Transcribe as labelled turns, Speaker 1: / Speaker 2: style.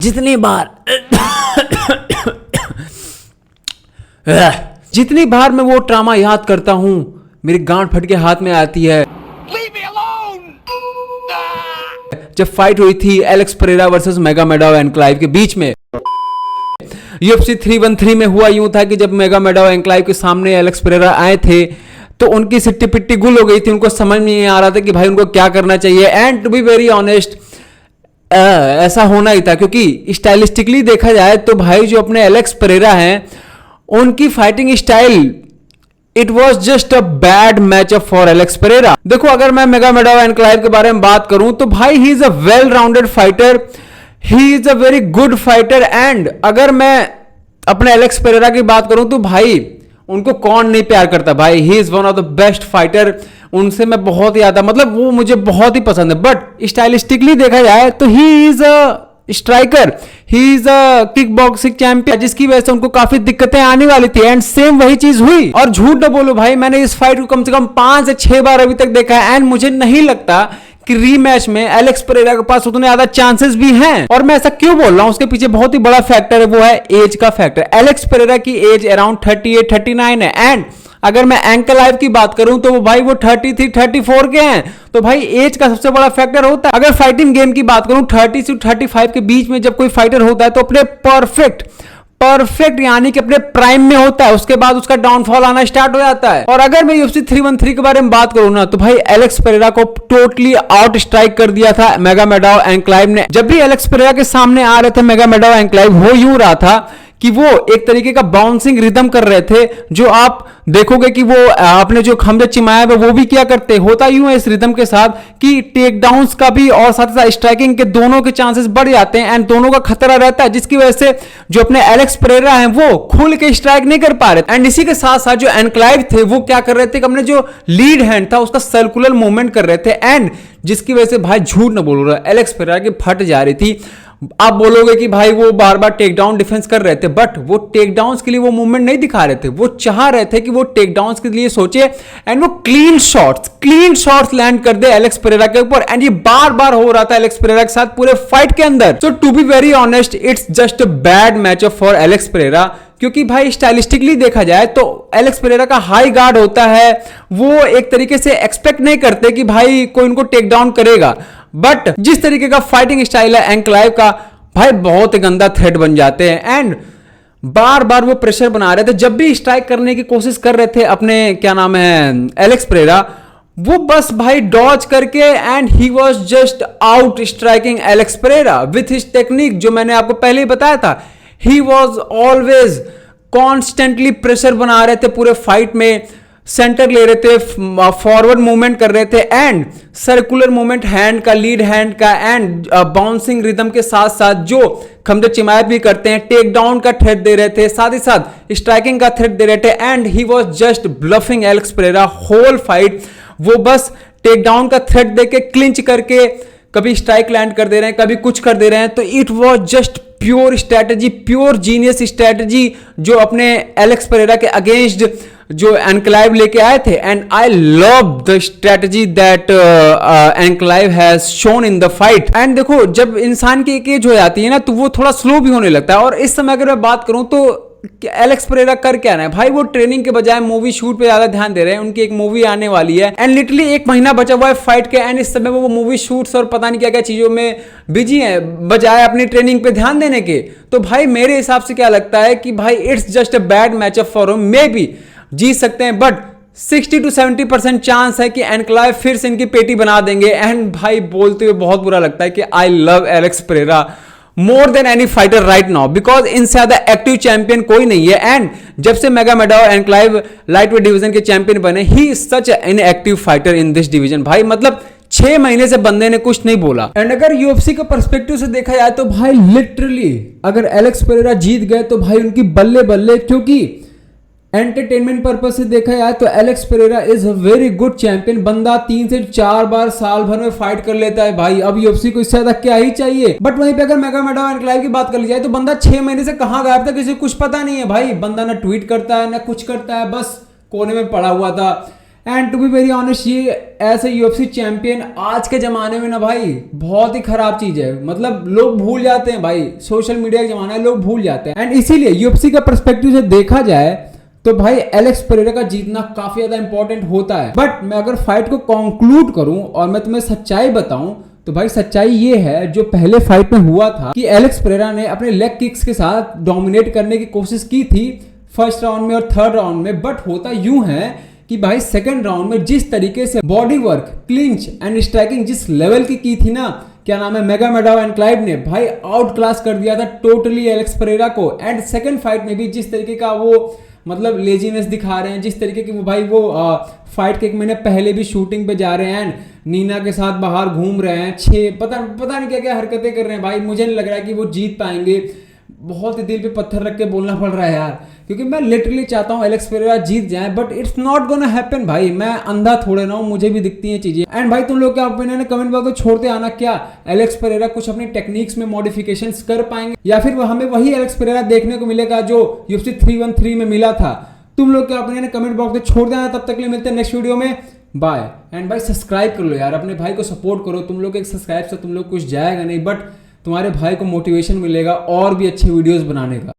Speaker 1: जितनी बार मैं वो ट्रामा याद करता हूं मेरी गांठ फट के हाथ में आती है। जब फाइट हुई थी एलेक्स पेरेरा वर्सेस मेगामेडोव एनक्लाइव के बीच में, UFC 313 में हुआ यूं था कि जब मेगामेडोव एनक्लाइव के सामने एलेक्स पेरेरा आए थे तो उनकी सिट्टी पिट्टी गुल हो गई थी। उनको समझ में नहीं आ रहा था कि भाई उनको क्या करना चाहिए। And to be very honest ऐसा होना ही था, क्योंकि स्टाइलिस्टिकली देखा जाए तो भाई जो अपने एलेक्स पेरेरा हैं उनकी fighting style, it was just a bad matchup for Alex Pereira. देखो, अगर मैं मेगामेडोव एनक्लाइव के बारे में बात करूं तो भाई he is a well rounded fighter, he is a very good fighter. And अगर मैं अपने एलेक्स पेरेरा की बात करूं तो भाई उनको कौन नहीं प्यार करता भाई। He is one of the best fighter. उनसे मैं बहुत ही ज्यादा, मतलब वो मुझे बहुत ही पसंद है। बट स्टाइलिस्टिकली देखा जाए तो he is a striker, he is a kick boxing champion, जिसकी वजह से उनको काफी दिक्कतें आने वाली थी। एंड सेम वही चीज हुई। और झूठ न बोलो भाई, मैंने इस फाइट को कम से कम 5 से 6 बार अभी तक देखा है। एंड मुझे नहीं लगता कि रीमैच में एलेक्स पेरेरा के पास उतने ज्यादा चांसेस भी हैं। और मैं ऐसा क्यों बोल रहा हूं, उसके पीछे बहुत ही बड़ा फैक्टर है, वो है एज का फैक्टर। एलेक्स पेरेरा की एज अराउंड 38-39 है। एंड अगर मैं एंकलाइव की बात करूं तो वो भाई वो 33-34 के हैं। तो भाई एज का सबसे बड़ा फैक्टर होता है। अगर फाइटिंग गेम की बात करूं 30 से 35 के बीच में जब कोई फाइटर होता है तो अपने परफेक्ट यानी कि अपने प्राइम में होता है। उसके बाद उसका डाउनफॉल आना स्टार्ट हो जाता है। और अगर मैं UFC 313 के बारे में बात करूं ना तो भाई एलेक्स पेरेरा को टोटली आउट स्ट्राइक कर दिया था मेगामेडोव एनक्लाइव ने। जब भी एलेक्स पेरेरा के सामने आ रहे थे मेगामेडोव एनक्लाइव, हो यूं रहा था कि वो एक तरीके का बाउंसिंग रिदम कर रहे थे, जो आप देखोगे कि वो अपने जो खमजा चिमाएब है वो भी क्या करते, होता यूं है इस रिदम के साथ कि टेक डाउन्स का भी और साथ ही साथ स्ट्राइकिंग के दोनों के चांसेस बढ़ जाते हैं। एंड दोनों का खतरा रहता है, जिसकी वजह से जो अपने एलेक्स पेरेरा हैं वो खुल के स्ट्राइक नहीं कर पा रहे। एंड इसी के साथ साथ जो एनक्लाइव थे वो क्या कर रहे थे कि अपने जो लीड हैंड था उसका सर्कुलर मूवमेंट कर रहे थे। एंड जिसकी वजह से भाई झूठ न बोल रहा, एलेक्स पेरेरा की फट जा रही थी। आप बोलोगे कि भाई वो बार बार टेक डाउन डिफेंस कर रहे थे, बट वो टेक डाउन्स के लिए वो मूवमेंट नहीं दिखा रहे थे। वो चाह रहे थे कि वो टेक डाउन्स के लिए सोचे एंड वो क्लीन शॉट्स लैंड कर दे एलेक्स पेरेरा के ऊपर। एंड ये बार बार हो रहा था एलेक्स पेरेरा के साथ पूरे फाइट के अंदर। So to be very honest, it's just a bad matchup for Alex Pereira, क्योंकि भाई स्टाइलिस्टिकली देखा जाए तो एलेक्स पेरेरा का हाई गार्ड होता है। वो एक तरीके से एक्सपेक्ट नहीं करते कि भाई कोई उनको टेक डाउन करेगा। बट जिस तरीके का फाइटिंग स्टाइल है एनक्लाइव का, भाई बहुत ही गंदा थ्रेट बन जाते हैं। एंड बार बार वो प्रेशर बना रहे थे। जब भी स्ट्राइक करने की कोशिश कर रहे थे अपने क्या नाम है एलेक्स पेरेरा, वो बस भाई डॉज करके and he was just out striking Alex Pereira with his technique, जो मैंने आपको पहले ही बताया था। He was always constantly pressure बना रहे थे पूरे फाइट में, सेंटर ले रहे थे, फॉरवर्ड मूवमेंट कर रहे थे एंड सर्कुलर मूवमेंट हैंड का, लीड हैंड का एंड बाउंसिंग रिदम के साथ साथ जो खमजा चिमाएब भी करते हैं, टेक डाउन का थ्रेट दे रहे थे, साथ ही साथ स्ट्राइकिंग का थ्रेट दे रहे थे। And he was just bluffing Alex Pereira whole fight. वो बस टेक डाउन का थ्रेट देके क्लिंच करके कभी स्ट्राइक लैंड कर दे रहे हैं, कभी कुछ कर दे रहे हैं। तो it was just pure strategy, pure genius strategy जो अपने एलेक्स पेरेरा के अगेंस्ट जो एनक्लाइव लेके आए थे। And I love the strategy that Ankalaev has shown in the fight. And देखो, जब इंसान की एक एज हो जाती है ना तो वो थोड़ा स्लो भी होने लगता है। और इस समय अगर मैं बात करूं तो एलेक्स पेरेरा कर क्या रहे हैं भाई, वो ट्रेनिंग के बजाय मूवी शूट पे ज्यादा ध्यान दे रहे हैं। उनकी एक मूवी आने वाली है एंड लिटरली 1 महीना बचा हुआ है फाइट के। एंड इस समय वो मूवी शूट्स और पता नहीं क्या क्या चीजों में बिजी हैं बजाय अपनी ट्रेनिंग पे ध्यान देने के। तो भाई मेरे हिसाब से क्या लगता है कि भाई it's just a bad matchup for him. Maybe जीत सकते हैं बट 60 to 70% चांस है कि एनक्लाइव फिर से इनकी पेटी बना देंगे। एंड भाई बोलते हुए बहुत बुरा लगता है कि I love Alex Pereira more than any fighter right now, because इनसे ज्यादा एक्टिव चैंपियन कोई नहीं है। एंड जब से मेगामेडोव एनक्लाइव लाइटवेट डिवीजन के चैंपियन बने, he is such an active fighter in this division. भाई मतलब 6 महीने से बंदे ने कुछ नहीं बोला। एंड अगर UFC के पर्सपेक्टिव से देखा जाए तो भाई लिटरली अगर एलेक्स पेरेरा जीत गए तो भाई उनकी बल्ले बल्ले, क्योंकि एंटरटेनमेंट पर्पज से देखा जाए तो Alex Pereira is a very good champion. बंदा 3 से 4 बार साल भर में फाइट कर लेता है भाई। अब UFC को इससे ज्यादा क्या ही चाहिए। बट वहीं पे अगर मेगामेडोव एनक्लाइव की बात कर ली जाए तो बंदा 6 महीने से कहां गायब था, किसी को कुछ पता नहीं है भाई। बंदा ना ट्वीट करता है ना कुछ करता है, बस कोने में पड़ा हुआ था। And to be very honest, ये एज ए यूएफसी चैंपियन आज के जमाने में ना भाई बहुत ही खराब चीज है। मतलब लोग भूल जाते हैं भाई, सोशल मीडिया का जमाना है, लोग भूल जाते हैं। एंड इसीलिए यूएफसी का पर्सपेक्टिव से देखा जाए तो भाई एलेक्स पेरेरा का जीतना काफी ज्यादा इंपॉर्टेंट होता है। बट मैं अगर फाइट को कंक्लूड करूं और मैं तुम्हें सच्चाई बताऊं तो भाई सच्चाई ये है, जो पहले फाइट में हुआ था कि एलेक्स पेरेरा ने अपने लेग किक्स के साथ डोमिनेट करने की कोशिश की थी फर्स्ट राउंड में और थर्ड राउंड में। बट होता यूं है कि भाई सेकंड राउंड में जिस तरीके से body work, clinch and striking जिस लेवल की थी ना, क्या नाम है, मेगामेडोव एंड क्लाइव ने भाई आउट क्लास कर दिया था टोटली एलेक्स पेरेरा को। एंड सेकंड फाइट में भी जिस तरीके का वो मतलब लेजीनेस दिखा रहे हैं, जिस तरीके की वो भाई वो फाइट के एक महीने पहले भी शूटिंग पे जा रहे हैं, नीना के साथ बाहर घूम रहे हैं, पता नहीं क्या क्या हरकतें कर रहे हैं भाई। मुझे नहीं लग रहा है कि वो जीत पाएंगे। बहुत ही दिल पे पत्थर रख के बोलना पड़ रहा है यार, क्योंकि मैं लिटरली चाहता हूँ एलेक्स पेरेरा जीत जाए, but it's not gonna happen भाई। मैं अंधा थोड़े ना हूँ, मुझे भी दिखती हैं चीजें। एंड भाई तुम लोग क्या ओपिनियन है कमेंट बॉक्स में छोड़ते आना, क्या एलेक्स पेरेरा कुछ अपनी टेक्निक्स में मॉडिफिकेशंस कर पाएंगे या फिर हमें वही एलेक्स पेरेरा देखने को मिलेगा जो यूएफसी 313 में मिला था। तुम लोग क्या ओपिनियन है कमेंट बॉक्स में छोड़ देना। तब तक के लिए मिलते हैं नेक्स्ट वीडियो में, बाय। एंड भाई सब्सक्राइब कर लो यार, अपने भाई को सपोर्ट करो। तुम लोग एक सब्सक्राइब से तुम लोग कुछ जाएगा नहीं, बट तुम्हारे भाई को मोटिवेशन मिलेगा और भी अच्छे वीडियोस बनाने का।